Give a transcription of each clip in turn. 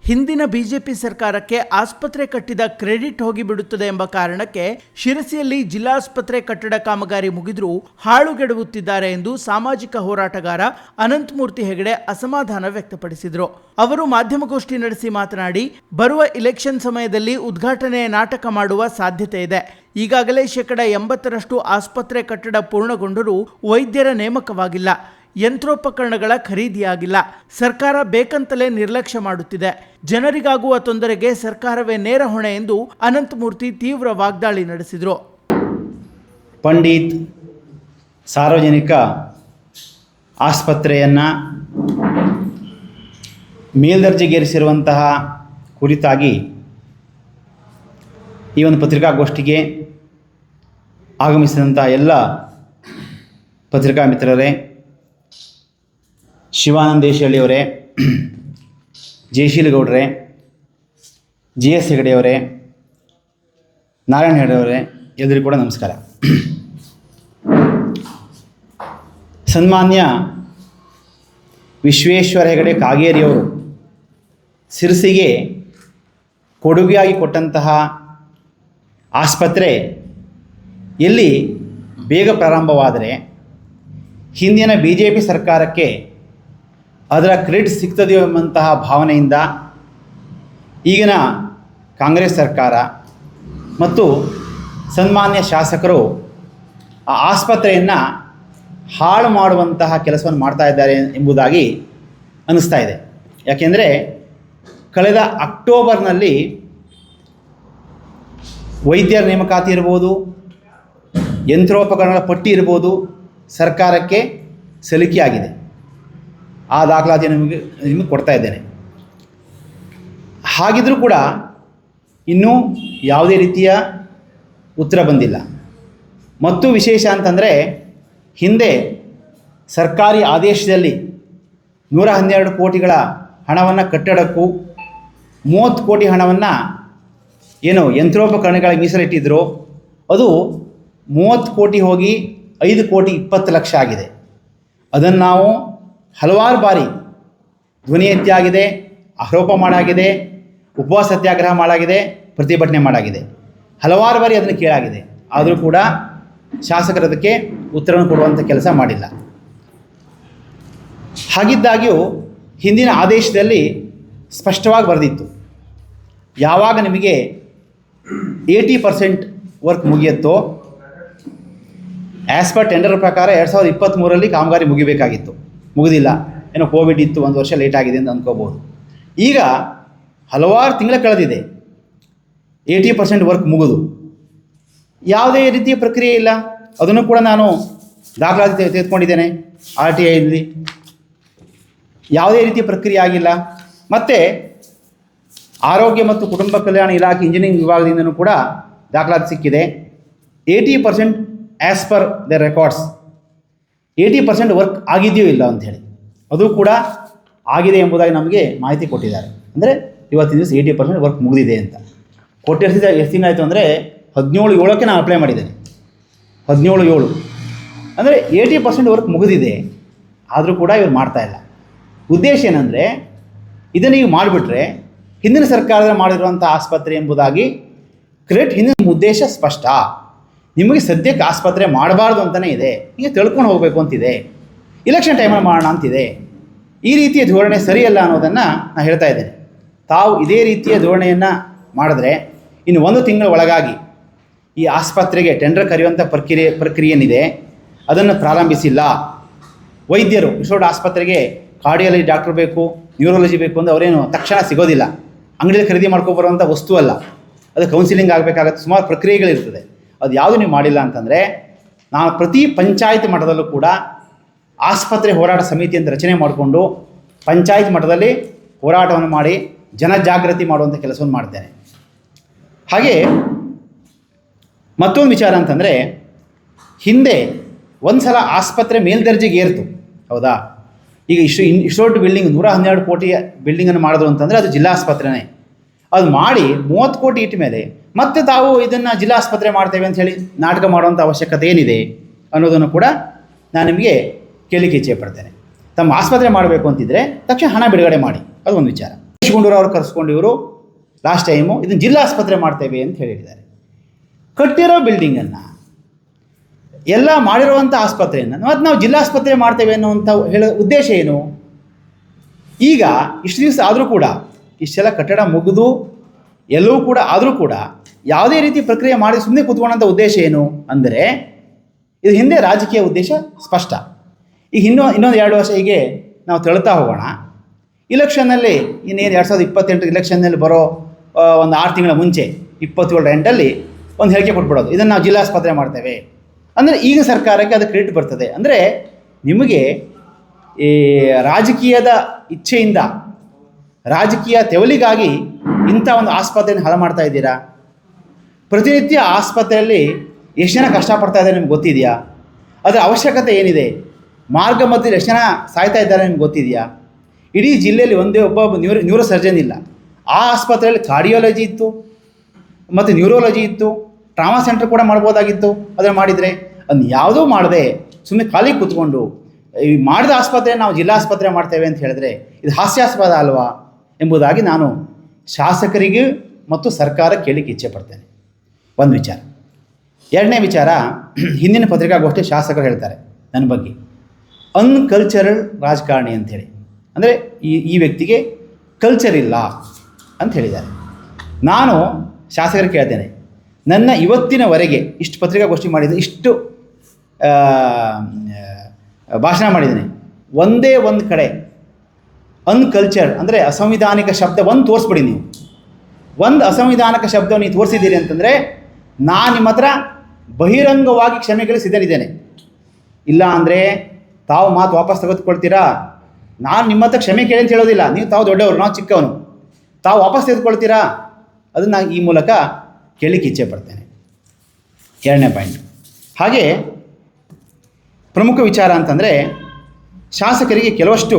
ಹಿಂದಿನ ಬಿಜೆಪಿ ಸರ್ಕಾರಕ್ಕೆ ಆಸ್ಪತ್ರೆ ಕಟ್ಟಿದ ಕ್ರೆಡಿಟ್ ಹೋಗಿಬಿಡುತ್ತದೆ ಎಂಬ ಕಾರಣಕ್ಕೆ ಶಿರಸಿಯಲ್ಲಿ ಜಿಲ್ಲಾಸ್ಪತ್ರೆ ಕಟ್ಟಡ ಕಾಮಗಾರಿ ಮುಗಿದರೂ ಹಾಳುಗೆಡವುತ್ತಿದ್ದಾರೆ ಎಂದು ಸಾಮಾಜಿಕ ಹೋರಾಟಗಾರ ಅನಂತಮೂರ್ತಿ ಹೆಗಡೆ ಅಸಮಾಧಾನ ವ್ಯಕ್ತಪಡಿಸಿದರು. ಅವರು ಮಾಧ್ಯಮಗೋಷ್ಠಿ ನಡೆಸಿ ಮಾತನಾಡಿ, ಬರುವ ಇಲೆಕ್ಷನ್ ಸಮಯದಲ್ಲಿ ಉದ್ಘಾಟನೆಯ ನಾಟಕ ಮಾಡುವ ಸಾಧ್ಯತೆ ಇದೆ. ಈಗಾಗಲೇ 80% ಆಸ್ಪತ್ರೆ ಕಟ್ಟಡ ಪೂರ್ಣಗೊಂಡರೂ ವೈದ್ಯರ ನೇಮಕವಾಗಿಲ್ಲ. ಯಂತ್ರೋಪಕರಣಗಳ ಖರೀದಿಯಾಗಿಲ್ಲ. ಸರ್ಕಾರ ಬೇಕಂತಲೇ ನಿರ್ಲಕ್ಷ್ಯ ಮಾಡುತ್ತಿದೆ. ಜನರಿಗಾಗುವ ತೊಂದರೆಗೆ ಸರ್ಕಾರವೇ ನೇರ ಹೊಣೆ ಎಂದು ಅನಂತಮೂರ್ತಿ ತೀವ್ರ ವಾಗ್ದಾಳಿ ನಡೆಸಿದರು. ಪಂಡಿತ್ ಸಾರ್ವಜನಿಕ ಆಸ್ಪತ್ರೆಯನ್ನು ಮೇಲ್ದರ್ಜೆಗೇರಿಸಿರುವಂತಹ ಕುರಿತಾಗಿ ಈ ಒಂದು ಪತ್ರಿಕಾಗೋಷ್ಠಿಗೆ ಆಗಮಿಸಿದಂಥ ಎಲ್ಲ ಪತ್ರಿಕಾ ಮಿತ್ರರೇ, ಶಿವಾನಂದ ದೇಶಹಳ್ಳಿಯವರೇ, ಜಯಶೀಲಗೌಡರೇ, GS ಹೆಗಡೆಯವರೇ, ನಾರಾಯಣ ಹೆಗಡೆಯವರೇ, ಎಲ್ಲರಿಗೂ ಕೂಡ ನಮಸ್ಕಾರ. ಸನ್ಮಾನ್ಯ ವಿಶ್ವೇಶ್ವರ ಹೆಗಡೆ ಕಾಗೇರಿಯವರು ಸಿರಸಿಗೆ ಕೊಡುಗೆಯಾಗಿ ಕೊಟ್ಟಂತಹ ಆಸ್ಪತ್ರೆ ಎಲ್ಲಿ ಬೇಗ ಪ್ರಾರಂಭವಾದರೆ ಹಿಂದಿನ BJP ಸರ್ಕಾರಕ್ಕೆ ಅದರ ಕ್ರೆಡಿಟ್ ಸಿಗ್ತದೆಯೋ ಎಂಬಂತಹ ಭಾವನೆಯಿಂದ ಈಗಿನ ಕಾಂಗ್ರೆಸ್ ಸರ್ಕಾರ ಮತ್ತು ಸನ್ಮಾನ್ಯ ಶಾಸಕರು ಆ ಆಸ್ಪತ್ರೆಯನ್ನು ಹಾಳು ಮಾಡುವಂತಹ ಕೆಲಸವನ್ನು ಮಾಡ್ತಾ ಇದ್ದಾರೆ ಎಂಬುದಾಗಿ ಅನ್ನಿಸ್ತಾ ಇದೆ. ಯಾಕೆಂದರೆ ಕಳೆದ ಅಕ್ಟೋಬರ್ನಲ್ಲಿ ವೈದ್ಯರ ನೇಮಕಾತಿ ಇರ್ಬೋದು, ಯಂತ್ರೋಪಕರಣಗಳ ಪಟ್ಟಿ ಇರ್ಬೋದು, ಸರ್ಕಾರಕ್ಕೆ ಸಲ್ಲಿಕೆಯಾಗಿದೆ. ಆ ದಾಖಲಾತಿ ನಿಮಗೆ ಕೊಡ್ತಾ ಇದ್ದೇನೆ. ಹಾಗಿದ್ರೂ ಕೂಡ ಇನ್ನೂ ಯಾವುದೇ ರೀತಿಯ ಉತ್ತರ ಬಂದಿಲ್ಲ. ಮತ್ತು ವಿಶೇಷ ಅಂತಂದರೆ, ಹಿಂದೆ ಸರ್ಕಾರಿ ಆದೇಶದಲ್ಲಿ 112 ಕೋಟಿಗಳ ಹಣವನ್ನು ಕಟ್ಟಡಕ್ಕೂ 30 ಕೋಟಿ ಹಣವನ್ನು ಏನು ಯಂತ್ರೋಪಕರಣಗಳಿಗೆ ಮೀಸಲಿಟ್ಟಿದ್ರು, ಅದು 30 ಕೋಟಿ ಹೋಗಿ 5 ಕೋಟಿ 20 ಲಕ್ಷ ಆಗಿದೆ. ಅದನ್ನು ನಾವು ಹಲವಾರು ಬಾರಿ ಧ್ವನಿ ಎತ್ತಿಯಾಗಿದೆ, ಆರೋಪ ಮಾಡಾಗಿದೆ, ಉಪವಾಸ ಸತ್ಯಾಗ್ರಹ ಮಾಡಾಗಿದೆ, ಪ್ರತಿಭಟನೆ ಮಾಡಾಗಿದೆ, ಹಲವಾರು ಬಾರಿ ಅದನ್ನು ಕೇಳಾಗಿದೆ. ಆದರೂ ಕೂಡ ಶಾಸಕರು ಅದಕ್ಕೆ ಉತ್ತರವನ್ನು ಕೊಡುವಂಥ ಕೆಲಸ ಮಾಡಿಲ್ಲ. ಹಾಗಿದ್ದಾಗ್ಯೂ ಹಿಂದಿನ ಆದೇಶದಲ್ಲಿ ಸ್ಪಷ್ಟವಾಗಿ ಬರೆದಿತ್ತು, ಯಾವಾಗ ನಿಮಗೆ 80% ವರ್ಕ್ ಮುಗಿಯುತ್ತೋ, ಆ್ಯಸ್ ಪರ್ ಟೆಂಡರ್ ಪ್ರಕಾರ 2023ರಲ್ಲಿ ಕಾಮಗಾರಿ ಮುಗಿಬೇಕಾಗಿತ್ತು, ಮುಗಿದಿಲ್ಲ. ಏನೋ ಕೋವಿಡ್ ಇತ್ತು, 1 ವರ್ಷ ಲೇಟ್ ಆಗಿದೆ ಅಂತ ಅಂದ್ಕೋಬೋದು. ಈಗ ಹಲವಾರು ತಿಂಗಳ ಕಳೆದಿದೆ, 80% ವರ್ಕ್ ಮುಗಿದು ಯಾವುದೇ ರೀತಿಯ ಪ್ರಕ್ರಿಯೆ ಇಲ್ಲ. ಅದನ್ನು ಕೂಡ ನಾನು ದಾಖಲಾತಿ ತೆಗೆದುಕೊಂಡಿದ್ದೇನೆ. RTIಯಲ್ಲಿ ಯಾವುದೇ ರೀತಿಯ ಪ್ರಕ್ರಿಯೆ ಆಗಿಲ್ಲ. ಮತ್ತು ಆರೋಗ್ಯ ಮತ್ತು ಕುಟುಂಬ ಕಲ್ಯಾಣ ಇಲಾಖೆ ಇಂಜಿನಿಯರಿಂಗ್ ವಿಭಾಗದಿಂದನೂ ಕೂಡ ದಾಖಲಾತಿ ಸಿಕ್ಕಿದೆ. 80% as per the records 80% work ಆಗಿದೆಯೋ ಇಲ್ಲ ಅಂಥೇಳಿ, ಅದು ಕೂಡ ಆಗಿದೆ ಎಂಬುದಾಗಿ ನಮಗೆ ಮಾಹಿತಿ ಕೊಟ್ಟಿದ್ದಾರೆ. ಅಂದರೆ ಇವತ್ತಿನ ದಿವಸ 80% ವರ್ಕ್ ಮುಗಿದಿದೆ ಅಂತ ಕೊಟ್ಟು ಎಷ್ಟು ತಿಂಗಳು ಆಯಿತು ಅಂದರೆ 17/7ಕ್ಕೆ ನಾನು ಅಪ್ಲೈ ಮಾಡಿದ್ದೇನೆ. 17/7 ಅಂದರೆ 80% ವರ್ಕ್ ಮುಗಿದಿದೆ. ಆದರೂ ಕೂಡ ಇವ್ರು ಮಾಡ್ತಾಯಿಲ್ಲ. ಉದ್ದೇಶ ಏನಂದರೆ, ಇದನ್ನು ನೀವು ಮಾಡಿಬಿಟ್ರೆ ಹಿಂದಿನ ಸರ್ಕಾರದಲ್ಲಿ ಮಾಡಿರುವಂಥ ಆಸ್ಪತ್ರೆ ಎಂಬುದಾಗಿ ಕ್ರೆಡಿಟ್ ಹಿಂದಿನ ಉದ್ದೇಶ ಸ್ಪಷ್ಟ. ನಿಮಗೆ ಸದ್ಯಕ್ಕೆ ಆಸ್ಪತ್ರೆ ಮಾಡಬಾರ್ದು ಅಂತಲೇ ಇದೆ, ಈಗ ತಿಳ್ಕೊಂಡು ಹೋಗಬೇಕು ಅಂತಿದೆ, ಇಲೆಕ್ಷನ್ ಟೈಮಲ್ಲಿ ಮಾಡೋಣ ಅಂತಿದೆ. ಈ ರೀತಿಯ ಧೋರಣೆ ಸರಿಯಲ್ಲ ಅನ್ನೋದನ್ನು ನಾನು ಹೇಳ್ತಾ ಇದ್ದೇನೆ. ತಾವು ಇದೇ ರೀತಿಯ ಧೋರಣೆಯನ್ನು ಮಾಡಿದ್ರೆ ಇನ್ನು 1 ತಿಂಗಳ ಒಳಗಾಗಿ ಈ ಆಸ್ಪತ್ರೆಗೆ ಟೆಂಡರ್ ಕರೆಯುವಂಥ ಪ್ರಕ್ರಿಯೆ ಏನಿದೆ ಅದನ್ನು ಪ್ರಾರಂಭಿಸಿಲ್ಲ. ವೈದ್ಯರು ವಿಶ್ವದ ಆಸ್ಪತ್ರೆಗೆ ಕಾರ್ಡಿಯಾಲಜಿ ಡಾಕ್ಟರ್ ಬೇಕು, ನ್ಯೂರಾಲಜಿ ಬೇಕು ಅಂದರೆ ಅವರೇನು ತಕ್ಷಣ ಸಿಗೋದಿಲ್ಲ. ಅಂಗಡಿಯಲ್ಲಿ ಖರೀದಿ ಮಾಡ್ಕೊಬರುವಂಥ ವಸ್ತು ಅಲ್ಲ, ಅದು ಕೌನ್ಸಿಲಿಂಗ್ ಆಗಬೇಕಾಗತ್ತೆ, ಸುಮಾರು ಪ್ರಕ್ರಿಯೆಗಳಿರ್ತದೆ. ಅದು ಯಾವುದು ನೀವು ಮಾಡಿಲ್ಲ ಅಂತಂದರೆ, ನಾವು ಪ್ರತಿ ಪಂಚಾಯತ್ ಮಟ್ಟದಲ್ಲೂ ಕೂಡ ಆಸ್ಪತ್ರೆ ಹೋರಾಟ ಸಮಿತಿ ಅಂತ ರಚನೆ ಮಾಡಿಕೊಂಡು ಪಂಚಾಯತ್ ಮಟ್ಟದಲ್ಲಿ ಹೋರಾಟವನ್ನು ಮಾಡಿ ಜನಜಾಗೃತಿ ಮಾಡುವಂಥ ಕೆಲಸವನ್ನು ಮಾಡ್ತೇನೆ. ಹಾಗೆ ಮತ್ತೊಂದು ವಿಚಾರ ಅಂತಂದರೆ, ಹಿಂದೆ ಒಂದು ಸಲ ಆಸ್ಪತ್ರೆ ಮೇಲ್ದರ್ಜೆಗೆ ಏರ್ತು, ಹೌದಾ? ಈಗ ಇಷ್ಟೊಟ್ಟು ಬಿಲ್ಡಿಂಗ್ 112 ಕೋಟಿ ಬಿಲ್ಡಿಂಗನ್ನು ಮಾಡಿದ್ರು ಅಂತಂದರೆ ಅದು ಜಿಲ್ಲಾ ಆಸ್ಪತ್ರೆನೇ. ಅದು ಮಾಡಿ 30 ಕೋಟಿ ಇಟ್ಟ ಮೇಲೆ ಮತ್ತೆ ತಾವು ಇದನ್ನು ಜಿಲ್ಲಾ ಆಸ್ಪತ್ರೆ ಮಾಡ್ತೇವೆ ಅಂತ ಹೇಳಿ ನಾಟಕ ಮಾಡುವಂಥ ಅವಶ್ಯಕತೆ ಏನಿದೆ ಅನ್ನೋದನ್ನು ಕೂಡ ನಾನು ನಿಮಗೆ ಕೇಳಲಿಕ್ಕೆ ಇಚ್ಛೆ ಪಡ್ತೇನೆ. ತಮ್ಮ ಆಸ್ಪತ್ರೆ ಮಾಡಬೇಕು ಅಂತಿದ್ದರೆ ತಕ್ಷಣ ಹಣ ಬಿಡುಗಡೆ ಮಾಡಿ, ಅದು ಒಂದು ವಿಚಾರ. ಗುಂಡೂರಾವ್ ಅವರು ಕರೆಸ್ಕೊಂಡು ಇವರು ಲಾಸ್ಟ್ ಟೈಮು ಇದನ್ನು ಜಿಲ್ಲಾ ಆಸ್ಪತ್ರೆ ಮಾಡ್ತೇವೆ ಅಂತ ಹೇಳಿದ್ದಾರೆ. ಕಟ್ಟಿರೋ ಬಿಲ್ಡಿಂಗನ್ನು ಎಲ್ಲ ಮಾಡಿರುವಂಥ ಆಸ್ಪತ್ರೆಯನ್ನು ಮತ್ತು ನಾವು ಜಿಲ್ಲಾ ಆಸ್ಪತ್ರೆ ಮಾಡ್ತೇವೆ ಅನ್ನುವಂಥ ಹೇಳೋ ಉದ್ದೇಶ ಏನು? ಈಗ ಇಷ್ಟು ದಿವಸ ಆದರೂ ಕೂಡ ಇಷ್ಟೆಲ್ಲ ಕಟ್ಟಡ ಮುಗಿದು ಎಲ್ಲವೂ ಕೂಡ ಆದರೂ ಕೂಡ ಯಾವುದೇ ರೀತಿ ಪ್ರಕ್ರಿಯೆ ಮಾಡಿ ಸುಮ್ಮನೆ ಕೂತ್ಕೊಳ್ಳೋಂಥ ಉದ್ದೇಶ ಏನು ಅಂದರೆ ಇದು ಹಿಂದೆ ರಾಜಕೀಯ ಉದ್ದೇಶ ಸ್ಪಷ್ಟ. ಈಗ ಇನ್ನೊಂದು 2 ವರ್ಷ ಹೀಗೆ ನಾವು ತಳ್ತಾ ಹೋಗೋಣ. ಇಲೆಕ್ಷನ್ನಲ್ಲಿ ಇನ್ನೇನು 2028 ಇಲೆಕ್ಷನ್ನಲ್ಲಿ ಬರೋ ಒಂದು 6 ತಿಂಗಳ ಮುಂಚೆ 27 ಎಂಟಲ್ಲಿ ಒಂದು ಹೇಳಿಕೆ ಕೊಟ್ಬಿಡೋದು, ಇದನ್ನು ನಾವು ಜಿಲ್ಲಾ ಆಸ್ಪತ್ರೆ ಮಾಡ್ತೇವೆ ಅಂದರೆ ಈಗ ಸರ್ಕಾರಕ್ಕೆ ಅದು ಕ್ರೆಡಿಟ್ ಬರ್ತದೆ. ಅಂದರೆ ನಿಮಗೆ ಈ ರಾಜಕೀಯದ ಇಚ್ಛೆಯಿಂದ ರಾಜಕೀಯ ತೆವಲಿಗಾಗಿ ಇಂಥ ಒಂದು ಆಸ್ಪತ್ರೆಯನ್ನು ಹಾಳು ಮಾಡ್ತಾ ಇದ್ದೀರಾ. ಪ್ರತಿನಿತ್ಯ ಆಸ್ಪತ್ರೆಯಲ್ಲಿ ಎಷ್ಟು ಜನ ಕಷ್ಟಪಡ್ತಾ ಇದ್ದಾರೆ ನಿಮ್ಗೆ ಗೊತ್ತಿದೆಯಾ? ಅದರ ಅವಶ್ಯಕತೆ ಏನಿದೆ? ಮಾರ್ಗ ಮಧ್ಯದಲ್ಲಿ ಎಷ್ಟು ಜನ ಸಾಯ್ತಾ ಇದ್ದಾರೆ ನಿಮ್ಗೆ ಗೊತ್ತಿದೆಯಾ? ಇಡೀ ಜಿಲ್ಲೆಯಲ್ಲಿ ಒಂದೇ ಒಬ್ಬ ನ್ಯೂರೋ ಸರ್ಜನ್ ಇಲ್ಲ. ಆ ಆಸ್ಪತ್ರೆಯಲ್ಲಿ ಕಾರ್ಡಿಯಾಲಜಿ ಇತ್ತು ಮತ್ತು ನ್ಯೂರೋಲಜಿ ಇತ್ತು, ಟ್ರಾಮಾ ಸೆಂಟರ್ ಕೂಡ ಮಾಡ್ಬೋದಾಗಿತ್ತು. ಅದನ್ನು ಮಾಡಿದರೆ ಅದನ್ನು ಯಾವುದೂ ಮಾಡದೆ ಸುಮ್ಮನೆ ಖಾಲಿ ಕೂತ್ಕೊಂಡು ಈ ಮಾಡಿದ ಆಸ್ಪತ್ರೆ ನಾವು ಜಿಲ್ಲಾ ಆಸ್ಪತ್ರೆ ಮಾಡ್ತೇವೆ ಅಂತ ಹೇಳಿದ್ರೆ ಇದು ಹಾಸ್ಯಾಸ್ಪದ ಅಲ್ವಾ ಎಂಬುದಾಗಿ ನಾನು ಶಾಸಕರಿಗೆ ಮತ್ತು ಸರ್ಕಾರ ಕೇಳಲಿಕ್ಕೆ ಇಚ್ಛೆ ಪಡ್ತೇನೆ. ಒಂದು ವಿಚಾರ. ಎರಡನೇ ವಿಚಾರ, ಹಿಂದಿನ ಪತ್ರಿಕಾಗೋಷ್ಠಿ ಶಾಸಕರು ಹೇಳ್ತಾರೆ ನನ್ನ ಬಗ್ಗೆ ಅನ್ಕಲ್ಚರಲ್ ರಾಜಕಾರಣಿ ಅಂಥೇಳಿ. ಅಂದರೆ ಈ ವ್ಯಕ್ತಿಗೆ ಕಲ್ಚರ್ ಇಲ್ಲ ಅಂತ ಹೇಳಿದ್ದಾರೆ. ನಾನು ಶಾಸಕರಿಗೆ ಕೇಳ್ತೇನೆ, ನನ್ನ ಇವತ್ತಿನವರೆಗೆ ಇಷ್ಟು ಪತ್ರಿಕಾಗೋಷ್ಠಿ ಮಾಡಿದ್ದೀನಿ, ಇಷ್ಟು ಭಾಷಣ ಮಾಡಿದ್ದೀನಿ, ಒಂದೇ ಒಂದು ಕಡೆ ಅನ್ಕಲ್ಚರ್ ಅಂದರೆ ಅಸಂವಿಧಾನಿಕ ಶಬ್ದ ಒಂದು ತೋರಿಸ್ಬಿಡಿ. ನೀವು ಒಂದು ಅಸಂವಿಧಾನಿಕ ಶಬ್ದವನ್ನು ನೀವು ತೋರಿಸಿದ್ದೀರಿ ಅಂತಂದರೆ ನಾನು ನಿಮ್ಮ ಹತ್ರ ಬಹಿರಂಗವಾಗಿ ಕ್ಷಮೆಗೆ ಸಿದ್ಧನಿದ್ದೇನೆ. ಇಲ್ಲ ಅಂದರೆ ತಾವು ಮಾತು ವಾಪಸ್ ತೆಗೆದುಕೊಳ್ತೀರಾ? ನಾನು ನಿಮ್ಮ ಹತ್ರ ಕ್ಷಮೆ ಕೇಳಿ ಅಂತ ಹೇಳೋದಿಲ್ಲ. ತಾವು ದೊಡ್ಡವರು, ನಾವು ಚಿಕ್ಕವನು. ತಾವು ವಾಪಸ್ ತೆಗೆದುಕೊಳ್ತೀರಾ? ಅದನ್ನು ನಾನು ಈ ಮೂಲಕ ಕೇಳಲಿಕ್ಕೆ ಇಚ್ಛೆ ಪಡ್ತೇನೆ. ಎರಡನೇ ಪಾಯಿಂಟ್. ಹಾಗೆ ಪ್ರಮುಖ ವಿಚಾರ ಅಂತಂದರೆ ಶಾಸಕರಿಗೆ ಕೆಲವಷ್ಟು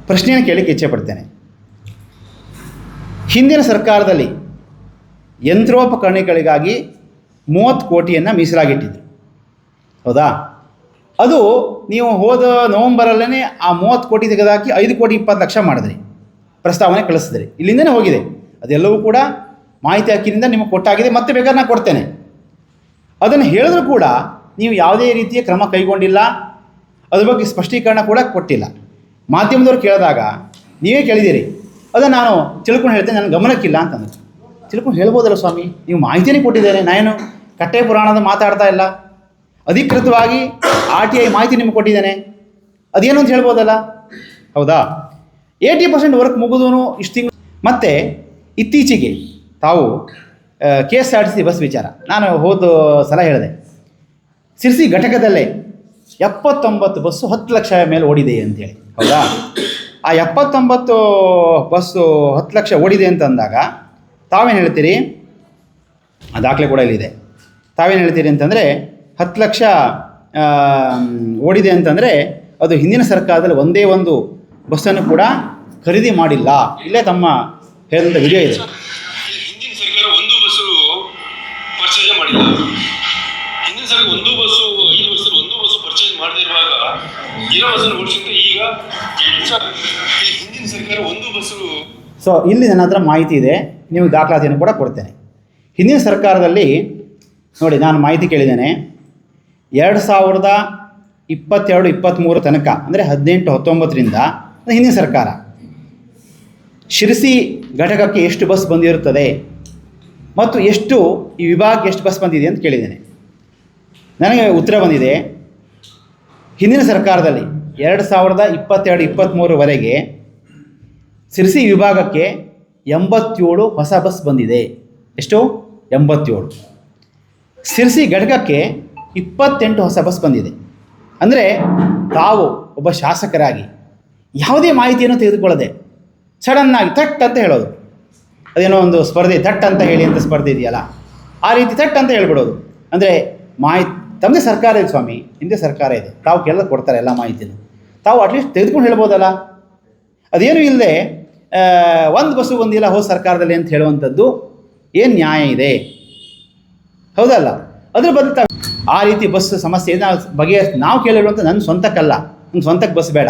ಪ್ರಶ್ನೆಯನ್ನು ಕೇಳಲಿಕ್ಕೆ ಇಚ್ಛೆ ಪಡ್ತೇನೆ. ಹಿಂದಿನ ಸರ್ಕಾರದಲ್ಲಿ ಯಂತ್ರೋಪಕರಣಗಳಿಗಾಗಿ 30 ಕೋಟಿಯನ್ನು ಮೀಸಲಾಗಿಟ್ಟಿದ್ರು, ಹೌದಾ? ಅದು ನೀವು ಹೋದ ನವಂಬರಲ್ಲೇ ಆ 30 ಕೋಟಿ ತೆಗೆದಾಕಿ 5,20,00,000 ಮಾಡಿದ್ರಿ, ಪ್ರಸ್ತಾವನೆ ಕಳಿಸಿದ್ರಿ. ಇಲ್ಲಿಂದನೇ ಹೋಗಿದೆ ಅದೆಲ್ಲವೂ ಕೂಡ ಮಾಹಿತಿ ಹಕ್ಕಿನಿಂದ ನಿಮಗೆ ಕೊಟ್ಟಾಗಿದೆ. ಮತ್ತೆ ಬೇಕಾದ್ರೆ ನಾನು ಕೊಡ್ತೇನೆ. ಅದನ್ನು ಹೇಳಿದ್ರೂ ಕೂಡ ನೀವು ಯಾವುದೇ ರೀತಿಯ ಕ್ರಮ ಕೈಗೊಂಡಿಲ್ಲ, ಅದ್ರ ಬಗ್ಗೆ ಸ್ಪಷ್ಟೀಕರಣ ಕೂಡ ಕೊಟ್ಟಿಲ್ಲ. ಮಾಧ್ಯಮದವ್ರು ಕೇಳಿದಾಗ ನೀವೇ ಕೇಳಿದ್ದೀರಿ, ಅದನ್ನು ನಾನು ತಿಳ್ಕೊಂಡು ಹೇಳ್ತೇನೆ, ನನ್ನ ಗಮನಕ್ಕಿಲ್ಲ ಅಂತಂದ್ರೆ. ತಿಳ್ಕೊಂಡು ಹೇಳ್ಬೋದಲ್ಲ ಸ್ವಾಮಿ, ನೀವು ಮಾಹಿತಿನೇ ಕೊಟ್ಟಿದ್ದೇನೆ, ನಾನು ಕಟ್ಟೆ ಪುರಾಣದ ಮಾತಾಡ್ತಾ ಇಲ್ಲ, ಅಧಿಕೃತವಾಗಿ RTI ಮಾಹಿತಿ ನಿಮ್ಗೆ ಕೊಟ್ಟಿದ್ದೇನೆ, ಅದೇನು ಅಂತ ಹೇಳ್ಬೋದಲ್ಲ, ಹೌದಾ? 80% ವರ್ಕ್ ಮುಗಿದೂ ಇಷ್ಟು ತಿಂಗಳು. ಮತ್ತು ಇತ್ತೀಚೆಗೆ ತಾವು KSRTC ಬಸ್ ವಿಚಾರ ನಾನು ಹೋದ ಸಲ ಹೇಳಿದೆ, ಸಿರ್ಸಿ ಘಟಕದಲ್ಲೇ 79 ಬಸ್ಸು 10 ಲಕ್ಷ ಮೇಲೆ ಓಡಿದೆ ಅಂತೇಳಿ, ಹೌದಾ? ಆ 79 ಬಸ್ಸು 10 ಲಕ್ಷ ಓಡಿದೆ ಅಂತಂದಾಗ ತಾವೇನು ಹೇಳ್ತೀರಿ? ಆ ದಾಖಲೆ ಕೂಡ ಇಲ್ಲಿದೆ. ತಾವೇನು ಹೇಳ್ತೀರಿ ಅಂತಂದರೆ 10 ಲಕ್ಷ ಓಡಿದೆ ಅಂತಂದರೆ ಅದು ಹಿಂದಿನ ಸರ್ಕಾರದಲ್ಲಿ ಒಂದೇ ಒಂದು ಬಸ್ಸನ್ನು ಕೂಡ ಖರೀದಿ ಮಾಡಿಲ್ಲ. ಇಲ್ಲೇ ತಮ್ಮ ಹೇಳಿದಂಥ ವಿಡಿಯೋ ಇದೆ. ಹಿಂದಿನ ಸರ್ಕಾರ ಒಂದು ಬಸ್ಸು ಪರ್ಚೇಸ್ ಮಾಡಿಲ್ಲ. ಹಿಂದಿನ ಸರ್ಕಾರ ಒಂದು ಬಸ್ಸು 5 ವರ್ಷದಲ್ಲಿ ಒಂದು ಬಸ್ಸು ಪರ್ಚೇಸ್ ಮಾಡದಿರುವಾಗ ಇರೋ ಬಸ್ಸನ್ನು ಓಡಿಸಿದ್ರೆ ಈಗ ಹಿಂದಿನ ಸರ್ಕಾರ ಒಂದು ಬಸ್ಸು. ಸೊ ಇಲ್ಲಿ ನನ್ನ ಹತ್ರ ಮಾಹಿತಿ ಇದೆ, ನೀವು ದಾಖಲಾತಿಯನ್ನು ಕೂಡ ಕೊಡ್ತೇನೆ. ಹಿಂದಿನ ಸರ್ಕಾರದಲ್ಲಿ ನೋಡಿ, ನಾನು ಮಾಹಿತಿ ಕೇಳಿದ್ದೇನೆ, 2022-23 ತನಕ ಅಂದರೆ 18-19ರಿಂದ ಹಿಂದಿನ ಸರ್ಕಾರ ಶಿರಸಿ ಘಟಕಕ್ಕೆ ಎಷ್ಟು ಬಸ್ ಬಂದಿರುತ್ತದೆ ಮತ್ತು ಎಷ್ಟು ಈ ವಿಭಾಗಕ್ಕೆ ಎಷ್ಟು ಬಸ್ ಬಂದಿದೆ ಅಂತ ಕೇಳಿದ್ದೇನೆ. ನನಗೆ ಉತ್ತರ ಬಂದಿದೆ, ಹಿಂದಿನ ಸರ್ಕಾರದಲ್ಲಿ 2022-23ವರೆಗೆ ಶಿರಸಿ ವಿಭಾಗಕ್ಕೆ 87 ಹೊಸ ಬಸ್ ಬಂದಿದೆ. ಎಷ್ಟು? 87. ಶಿರಸಿ ಘಟಕಕ್ಕೆ 28 ಹೊಸ ಬಸ್ ಬಂದಿದೆ. ಅಂದರೆ ತಾವು ಒಬ್ಬ ಶಾಸಕರಾಗಿ ಯಾವುದೇ ಮಾಹಿತಿಯನ್ನು ತೆಗೆದುಕೊಳ್ಳದೆ ಸಡನ್ನಾಗಿ ಥಟ್ ಅಂತ ಹೇಳೋದು, ಅದೇನೋ ಒಂದು ಸ್ಪರ್ಧೆ ಥಟ್ ಅಂತ ಹೇಳಿ ಅಂತ ಸ್ಪರ್ಧೆ ಇದೆಯಲ್ಲ, ಆ ರೀತಿ ಥಟ್ ಅಂತ ಹೇಳ್ಬಿಡೋದು. ಅಂದರೆ ಮಾಹಿತಿ ತಮ್ಮದೇ ಸರ್ಕಾರ ಇದೆ ಸ್ವಾಮಿ, ಹಿಂದೆ ಸರ್ಕಾರ ಇದೆ, ತಾವು ಕೇಳಿದ್ರೆ ಕೊಡ್ತಾರೆ ಎಲ್ಲ ಮಾಹಿತಿನೂ. ತಾವು ಅಟ್ಲೀಸ್ಟ್ ತೆಗೆದುಕೊಂಡು ಹೇಳ್ಬೋದಲ್ಲ. ಅದೇನೂ ಇಲ್ಲದೆ ಒಂದು ಬಸ್ಸು ಬಂದಿಲ್ಲ ಹೋದ ಸರ್ಕಾರದಲ್ಲಿ ಅಂತ ಹೇಳುವಂಥದ್ದು ಏನು ನ್ಯಾಯ ಇದೆ? ಹೌದಲ್ಲ? ಅದ್ರ ಬದಲು ಆ ರೀತಿ ಬಸ್ ಸಮಸ್ಯೆ ನಾವು ಕೇಳಿರುವಂಥ ನನ್ನ ಸ್ವಂತಕ್ಕಲ್ಲ, ನನ್ನ ಸ್ವಂತಕ್ಕೆ ಬಸ್ ಬೇಡ,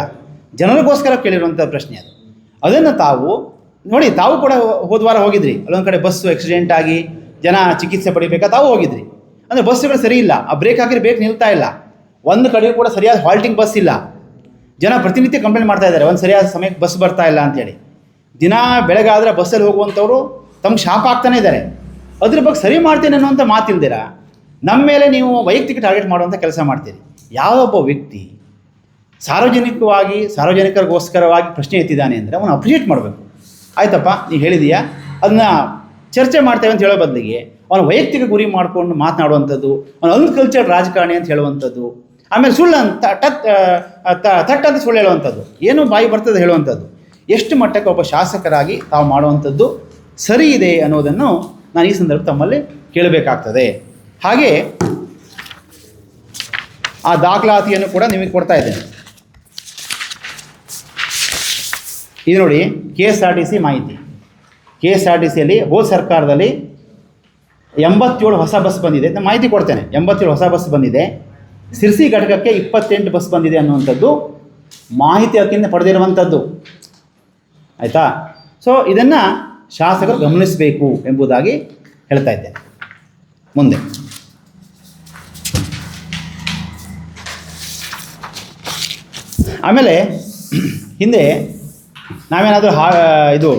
ಜನರಿಗೋಸ್ಕರ ಕೇಳಿರುವಂಥ ಪ್ರಶ್ನೆ ಅದು. ಅದನ್ನು ತಾವು ನೋಡಿ, ತಾವು ಕೂಡ ಹೋದ ವಾರ ಹೋಗಿದ್ರಿ, ಅಲ್ಲೊಂದು ಕಡೆ ಬಸ್ಸು ಆಕ್ಸಿಡೆಂಟ್ ಆಗಿ ಜನ ಚಿಕಿತ್ಸೆ ಪಡಿಬೇಕಾ ತಾವು ಹೋಗಿದ್ರಿ. ಅಂದರೆ ಬಸ್ಸುಗಳು ಸರಿ ಇಲ್ಲ, ಆ ಬ್ರೇಕ್ ಹಾಕಿದ್ರೆ ಬ್ರೇಕ್ ನಿಲ್ತಾ ಇಲ್ಲ, ಒಂದು ಕಡೆಯೂ ಕೂಡ ಸರಿಯಾದ ಹಾಲ್ಟಿಂಗ್ ಬಸ್ ಇಲ್ಲ. ಜನ ಪ್ರತಿನಿತ್ಯ ಕಂಪ್ಲೇಂಟ್ ಮಾಡ್ತಾ ಇದ್ದಾರೆ, ಒಂದು ಸರಿಯಾದ ಸಮಯಕ್ಕೆ ಬಸ್ ಬರ್ತಾ ಇಲ್ಲ ಅಂತೇಳಿ. ದಿನ ಬೆಳಗಾದರೆ ಬಸ್ಸಲ್ಲಿ ಹೋಗುವಂಥವ್ರು ತಮ್ಗೆ ಶಾಪ ಆಗ್ತಾನೆ ಇದ್ದಾರೆ. ಅದ್ರ ಬಗ್ಗೆ ಸರಿ ಮಾಡ್ತೀನಿ ಅನ್ನೋಂಥ ಮಾತಿಲ್ದಿರ ನಮ್ಮ ಮೇಲೆ ನೀವು ವೈಯಕ್ತಿಕ ಟಾರ್ಗೆಟ್ ಮಾಡುವಂಥ ಕೆಲಸ ಮಾಡ್ತೀರಿ. ಯಾವೊಬ್ಬ ವ್ಯಕ್ತಿ ಸಾರ್ವಜನಿಕರಿಗೋಸ್ಕರವಾಗಿ ಪ್ರಶ್ನೆ ಎತ್ತಿದ್ದಾನೆ ಅಂದರೆ ಅವನು ಅಪ್ರಿಷಿಯೇಟ್ ಮಾಡಬೇಕು. ಆಯ್ತಪ್ಪ, ನೀವು ಹೇಳಿದೀಯಾ, ಅದನ್ನ ಚರ್ಚೆ ಮಾಡ್ತೇವೆ ಅಂತ ಹೇಳೋ ಬದಲಿಗೆ ಅವನ ವೈಯಕ್ತಿಕ ಗುರಿ ಮಾಡಿಕೊಂಡು ಮಾತನಾಡುವಂಥದ್ದು, ಅವನ ಅನ್ಕಲ್ಚರ್ಡ್ ರಾಜಕಾರಣಿ ಅಂತ ಹೇಳುವಂಥದ್ದು, ಆಮೇಲೆ ಸುಳ್ಳು ಅಂತ ತಟ್ಟಂತ ಸುಳ್ಳು ಹೇಳುವಂಥದ್ದು, ಏನು ಬಾಯಿ ಬರ್ತದೆ ಹೇಳುವಂಥದ್ದು, ಎಷ್ಟು ಮಟ್ಟಕ್ಕೆ ಒಬ್ಬ ಶಾಸಕರಾಗಿ ತಾವು ಮಾಡುವಂಥದ್ದು ಸರಿ ಇದೆ ಅನ್ನೋದನ್ನು ನಾನು ಈ ಸಂದರ್ಭ ತಮ್ಮಲ್ಲಿ ಕೇಳಬೇಕಾಗ್ತದೆ. ಹಾಗೆ ಆ ದಾಖಲಾತಿಯನ್ನು ಕೂಡ ನಿಮಗೆ ಕೊಡ್ತಾ ಇದ್ದೇನೆ. ಇದು ನೋಡಿ, KSRTC ಮಾಹಿತಿ. KSRTCಯಲ್ಲಿ ಹೋದ ಸರ್ಕಾರದಲ್ಲಿ 87 ಹೊಸ ಬಸ್ ಬಂದಿದೆ ಅಂತ ಮಾಹಿತಿ ಕೊಡ್ತೇನೆ. 87 ಹೊಸ ಬಸ್ ಬಂದಿದೆ. ಸಿರ್ಸಿ ಘಟಕಕ್ಕೆ 28 ಬಸ್ ಬಂದಿದೆ ಅನ್ನುವಂಥದ್ದು ಮಾಹಿತಿ ಹಕ್ಕಿಂದ ಪಡೆದಿರುವಂಥದ್ದು. ಆಯಿತಾ? ಸೊ ಇದನ್ನು ಶಾಸಕರು ಗಮನಿಸಬೇಕು ಎಂಬುದಾಗಿ ಹೇಳ್ತಾ ಇದ್ದೇನೆ. ಮುಂದೆ ಆಮೇಲೆ ಹಿಂದೆ ನಾವೇನಾದರೂ ಇದು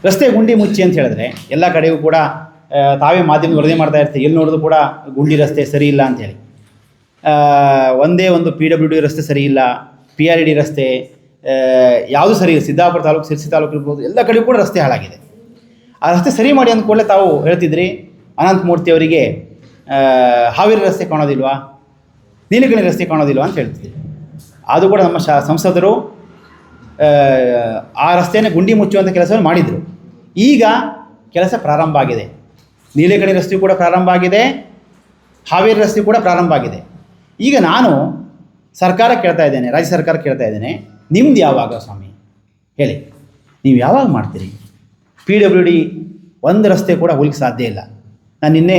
ರಸ್ತೆ ಗುಂಡಿ ಮುಚ್ಚಿ ಅಂತ ಹೇಳಿದ್ರೆ ಎಲ್ಲ ಕಡೆಗೂ ಕೂಡ ತಾವೇ ಮಾಧ್ಯಮದ ವರದಿ ಮಾಡ್ತಾ ಇರ್ತೀವಿ, ಎಲ್ಲಿ ನೋಡಿದ್ರು ಕೂಡ ಗುಂಡಿ ರಸ್ತೆ ಸರಿ ಇಲ್ಲ ಅಂಥೇಳಿ. ಒಂದೇ ಒಂದು PWD ರಸ್ತೆ ಸರಿ ಇಲ್ಲ, PRD ರಸ್ತೆ ಯಾವುದೂ ಸರಿ ಇಲ್ಲ. ಸಿದ್ದಾಪುರ ತಾಲೂಕು, ಸಿರ್ಸಿ ತಾಲೂಕು ಇರ್ಬೋದು, ಎಲ್ಲ ಕಡೆಗೂ ಕೂಡ ರಸ್ತೆ ಹಾಳಾಗಿದೆ. ಆ ರಸ್ತೆ ಸರಿ ಮಾಡಿ ಅಂದ ಕೂಡಲೇ ತಾವು ಹೇಳ್ತಿದ್ರಿ ಅನಂತಮೂರ್ತಿ ಅವರಿಗೆ ಹಾವೇರಿ ರಸ್ತೆ ಕಾಣೋದಿಲ್ವಾ, ನೀಲಗಿರಿ ರಸ್ತೆ ಕಾಣೋದಿಲ್ವಾ ಅಂತ ಹೇಳ್ತಿದ್ರಿ. ಅದು ಕೂಡ ನಮ್ಮ ಸಂಸದರು ಆ ರಸ್ತೆಯನ್ನು ಗುಂಡಿ ಮುಚ್ಚುವಂಥ ಕೆಲಸವನ್ನು ಮಾಡಿದರು. ಈಗ ಕೆಲಸ ಪ್ರಾರಂಭ ಆಗಿದೆ. ನೀಲಗಿರಿ ರಸ್ತೆ ಕೂಡ ಪ್ರಾರಂಭ ಆಗಿದೆ, ಹಾವೇರಿ ರಸ್ತೆ ಕೂಡ ಪ್ರಾರಂಭ ಆಗಿದೆ. ಈಗ ನಾನು ಸರ್ಕಾರ ಕೇಳ್ತಾ ಇದ್ದೇನೆ, ರಾಜ್ಯ ಸರ್ಕಾರ ಕೇಳ್ತಾ ಇದ್ದೇನೆ, ನಿಮ್ದು ಯಾವಾಗ ಸ್ವಾಮಿ ಹೇಳಿ, ನೀವು ಯಾವಾಗ ಮಾಡ್ತೀರಿ? PWD ಒಂದು ರಸ್ತೆ ಕೂಡ ಹೋಗ್ಲಿಕ್ಕೆ ಸಾಧ್ಯ ಇಲ್ಲ. ನಾನು ನಿನ್ನೆ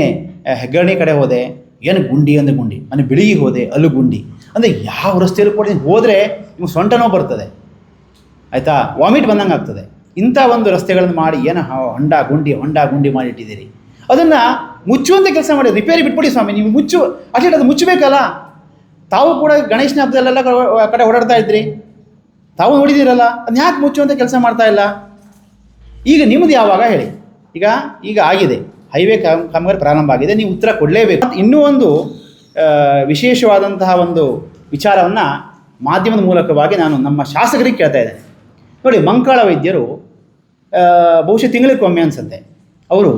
ಹೆಗ್ಗರಣಿ ಕಡೆ ಹೋದೆ, ಏನು ಗುಂಡಿ ಅಂದರೆ ಗುಂಡಿ, ನಾನು ಬೆಳಿಗ್ಗೆ ಹೋದೆ, ಅಲ್ಲೂ ಗುಂಡಿ. ಅಂದರೆ ಯಾವ ರಸ್ತೆಯಲ್ಲೂ ಕೂಡ ಹೋದರೆ ನಿಮ್ಗೆ ಸೊಂಟ ನೋವು ಬರ್ತದೆ, ಆಯಿತಾ, ವಾಮಿಟ್ ಬಂದಂಗೆ ಆಗ್ತದೆ. ಇಂಥ ಒಂದು ರಸ್ತೆಗಳನ್ನು ಮಾಡಿ ಏನು ಹೊಂಡ ಗುಂಡಿ ಮಾಡಿಟ್ಟಿದ್ದೀರಿ. ಅದನ್ನು ಮುಚ್ಚುವಂಥ ಕೆಲಸ ಮಾಡಿ, ರಿಪೇರಿ ಬಿಟ್ಬಿಡಿ ಸ್ವಾಮಿ, ನೀವು ಅಷ್ಟೇ ಅದು ಮುಚ್ಚಬೇಕಲ್ಲ. ತಾವು ಕೂಡ ಗಣೇಶನ ಹಬ್ಬದಲ್ಲೆಲ್ಲ ಕಡೆ ಓಡಾಡ್ತಾ ಇದ್ರಿ, ತಾವು ನೋಡಿದ್ದೀರಲ್ಲ, ಅದನ್ನ ಯಾಕೆ ಮುಚ್ಚುವಂಥ ಕೆಲಸ ಮಾಡ್ತಾ ಇಲ್ಲ? ಈಗ ನಿಮ್ಮದು ಯಾವಾಗ ಹೇಳಿ? ಈಗ ಆಗಿದೆ, ಹೈವೇ ಕಾಮಗಾರಿ ಪ್ರಾರಂಭ ಆಗಿದೆ, ನೀವು ಉತ್ತರ ಕೊಡಲೇಬೇಕು. ಇನ್ನೂ ಒಂದು ವಿಶೇಷವಾದಂತಹ ಒಂದು ವಿಚಾರವನ್ನು ಮಾಧ್ಯಮದ ಮೂಲಕವಾಗಿ ನಾನು ನಮ್ಮ ಶಾಸಕರಿಗೆ ಕೇಳ್ತಾ ಇದ್ದೇನೆ. ನೋಡಿ, ಮಂಕಾಳ ವೈದ್ಯರು ಬಹುಶಃ ತಿಂಗಳಿಗೊಮ್ಮೆ ಅನಿಸುತ್ತೆ ಅವರು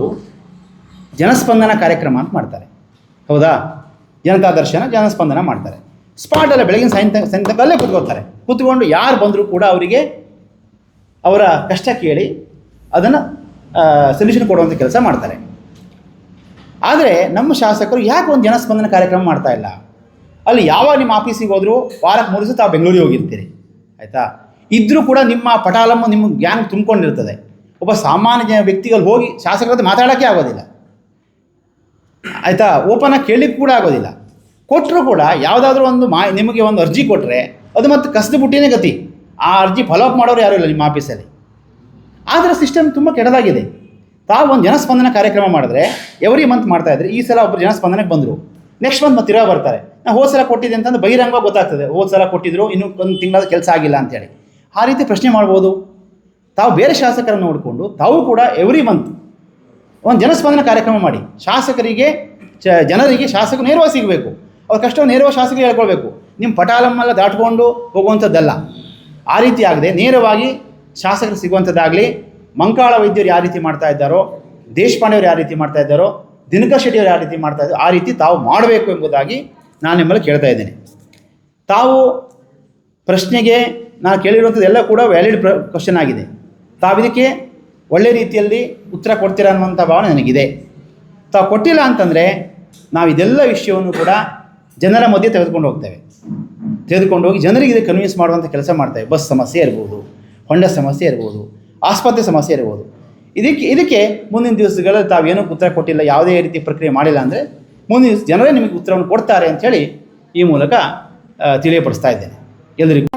ಜನಸ್ಪಂದನ ಕಾರ್ಯಕ್ರಮ ಅಂತ ಮಾಡ್ತಾರೆ, ಹೌದಾ? ಜನತಾ ದರ್ಶನ, ಜನಸ್ಪಂದನ ಮಾಡ್ತಾರೆ. ಸ್ಪಾಟಲ್ಲ ಬೆಳಗಿನ ಸಾಯಂಕಾಲ ಅಲ್ಲೇ ಕೂತ್ಕೊಂಡು ಯಾರು ಬಂದರೂ ಕೂಡ ಅವರಿಗೆ ಅವರ ಕಷ್ಟ ಕೇಳಿ ಅದನ್ನು ಸೊಲ್ಯೂಷನ್ ಕೊಡುವಂಥ ಕೆಲಸ ಮಾಡ್ತಾರೆ. ಆದರೆ ನಮ್ಮ ಶಾಸಕರು ಯಾಕೆ ಒಂದು ಜನಸ್ಪಂದನ ಕಾರ್ಯಕ್ರಮ ಮಾಡ್ತಾ ಇಲ್ಲ? ಅಲ್ಲಿ ಯಾವಾಗ ನಿಮ್ಮ ಆಫೀಸಿಗೆ ಹೋದರೂ ವಾರಕ್ಕೆ 3 ದಿವಸ ತಾವು ಬೆಂಗಳೂರಿಗೆ ಹೋಗಿರ್ತೀರಿ, ಆಯಿತಾ? ಇದ್ದರೂ ಕೂಡ ನಿಮ್ಮ ಪಟಾಲಮ್ಮ ನಿಮ್ಮ ಗ್ಯಾಂಗ್ ತುಂಬಿಕೊಂಡಿರ್ತದೆ. ಒಬ್ಬ ಸಾಮಾನ್ಯ ವ್ಯಕ್ತಿಗಳು ಹೋಗಿ ಶಾಸಕರ ಹತ್ರ ಮಾತಾಡೋಕ್ಕೆ ಆಗೋದಿಲ್ಲ, ಆಯಿತಾ? ಓಪನಾಗಿ ಕೇಳಲಿಕ್ಕೆ ಕೂಡ ಆಗೋದಿಲ್ಲ. ಕೊಟ್ಟರು ಕೂಡ ಯಾವುದಾದ್ರೂ ಒಂದು ನಿಮಗೆ ಒಂದು ಅರ್ಜಿ ಕೊಟ್ಟರೆ ಅದು ಮತ್ತೆ ಕಸದ ಬುಟ್ಟಿನೇ ಗತಿ. ಆ ಅರ್ಜಿ ಫಾಲೋಅಪ್ ಮಾಡೋರು ಯಾರೂ ಇಲ್ಲ ನಿಮ್ಮ ಆಫೀಸಲ್ಲಿ. ಆದರೆ ಸಿಸ್ಟಮ್ ತುಂಬ ಕೆಟ್ಟದಾಗಿದೆ. ತಾವು ಒಂದು ಜನಸ್ಪಂದನ ಕಾರ್ಯಕ್ರಮ ಮಾಡಿದ್ರೆ ಎವ್ರಿ ಮಂತ್ ಮಾಡ್ತಾಯಿದ್ರಿ. ಈ ಸಲ ಒಬ್ಬರು ಜನಸ್ಪಂದನಕ್ಕೆ ಬಂದರು, ನೆಕ್ಸ್ಟ್ ಮಂತ್ ಮತ್ತೆ ತಿರ್ಗಾ ಬರ್ತಾರೆ. ನಾನು ಹೋದ ಸಲ ಕೊಟ್ಟಿದ್ದೆ ಅಂತಂದು ಬಹಿರಂಗವಾಗಿ ಗೊತ್ತಾಗ್ತದೆ, ಹೋದ ಸಲ ಕೊಟ್ಟಿದ್ರು, ಇನ್ನೂ ಒಂದು ತಿಂಗಳಾದ ಕೆಲಸ ಆಗಿಲ್ಲ ಅಂತೇಳಿ. ಆ ರೀತಿ ಪ್ರಶ್ನೆ ಮಾಡ್ಬೋದು. ತಾವು ಬೇರೆ ಶಾಸಕರನ್ನು ನೋಡಿಕೊಂಡು ತಾವು ಕೂಡ ಎವ್ರಿ ಮಂತ್ ಒಂದು ಜನಸ್ಪಂದನ ಕಾರ್ಯಕ್ರಮ ಮಾಡಿ. ಶಾಸಕರಿಗೆ ಜನರಿಗೆ ಶಾಸಕರು ನೇರವಾಗಿ ಸಿಗಬೇಕು, ಅವ್ರ ಕಷ್ಟವನ್ನು ನೇರವಾಗಿ ಶಾಸಕರಿಗೆ ಹೇಳ್ಕೊಳ್ಬೇಕು. ನಿಮ್ಮ ಪಟಾಲಮ್ಮೆಲ್ಲ ದಾಟ್ಕೊಂಡು ಹೋಗುವಂಥದ್ದಲ್ಲ. ಆ ರೀತಿ ಆಗದೆ ನೇರವಾಗಿ ಶಾಸಕರು ಸಿಗುವಂಥದ್ದಾಗಲಿ. ಮಂಕಾಳ ವೈದ್ಯರು ಯಾವ ರೀತಿ ಮಾಡ್ತಾ ಇದ್ದಾರೋ, ದೇಶಪಾಂಡೆಯವರು ಯಾವ ರೀತಿ ಮಾಡ್ತಾ ಇದ್ದಾರೋ, ದಿನಕರ್ ಶೆಟ್ಟಿಯವರು ಯಾವ ರೀತಿ ಮಾಡ್ತಾ ಇದ್ದಾರೋ ಆ ರೀತಿ ತಾವು ಮಾಡಬೇಕು ಎಂಬುದಾಗಿ ನಾನು ನಿಮ್ಮಲ್ಲಿ ಕೇಳ್ತಾ ಇದ್ದೇನೆ. ತಾವು ಪ್ರಶ್ನೆಗೆ ನಾನು ಕೇಳಿರುವಂಥದ್ದು ಎಲ್ಲ ಕೂಡ ವ್ಯಾಲಿಡ್ ಕ್ವಶನ್ ಆಗಿದೆ. ತಾವು ಇದಕ್ಕೆ ಒಳ್ಳೆ ರೀತಿಯಲ್ಲಿ ಉತ್ತರ ಕೊಡ್ತೀರಾ ಅನ್ನುವಂಥ ಭಾವನೆ ನನಗಿದೆ. ತಾವು ಕೊಟ್ಟಿಲ್ಲ ಅಂತಂದರೆ ನಾವು ಇದೆಲ್ಲ ವಿಷಯವನ್ನು ಕೂಡ ಜನರ ಮಧ್ಯೆ ತೆಗೆದುಕೊಂಡು ಹೋಗಿ ಜನರಿಗೆ ಇದಕ್ಕೆ ಕನ್ವಿನ್ಸ್ ಮಾಡುವಂಥ ಕೆಲಸ ಮಾಡ್ತೇವೆ. ಬಸ್ ಸಮಸ್ಯೆ ಇರ್ಬೋದು, ಹೊಂಡ ಸಮಸ್ಯೆ ಇರ್ಬೋದು, ಆಸ್ಪತ್ರೆ ಸಮಸ್ಯೆ ಇರ್ಬೋದು. ಇದಕ್ಕೆ ಮುಂದಿನ ದಿವಸಗಳಲ್ಲಿ ತಾವೇನೂ ಉತ್ತರ ಕೊಟ್ಟಿಲ್ಲ, ಯಾವುದೇ ರೀತಿ ಪ್ರಕ್ರಿಯೆ ಮಾಡಿಲ್ಲ ಅಂದರೆ ಮುಂದಿನ ದಿವಸ ಜನರೇ ನಿಮಗೆ ಉತ್ತರವನ್ನು ಕೊಡ್ತಾರೆ ಅಂಥೇಳಿ ಈ ಮೂಲಕ ತಿಳಿಯಪಡಿಸ್ತಾ ಇದ್ದೇನೆ ಎಲ್ಲರಿಗೂ.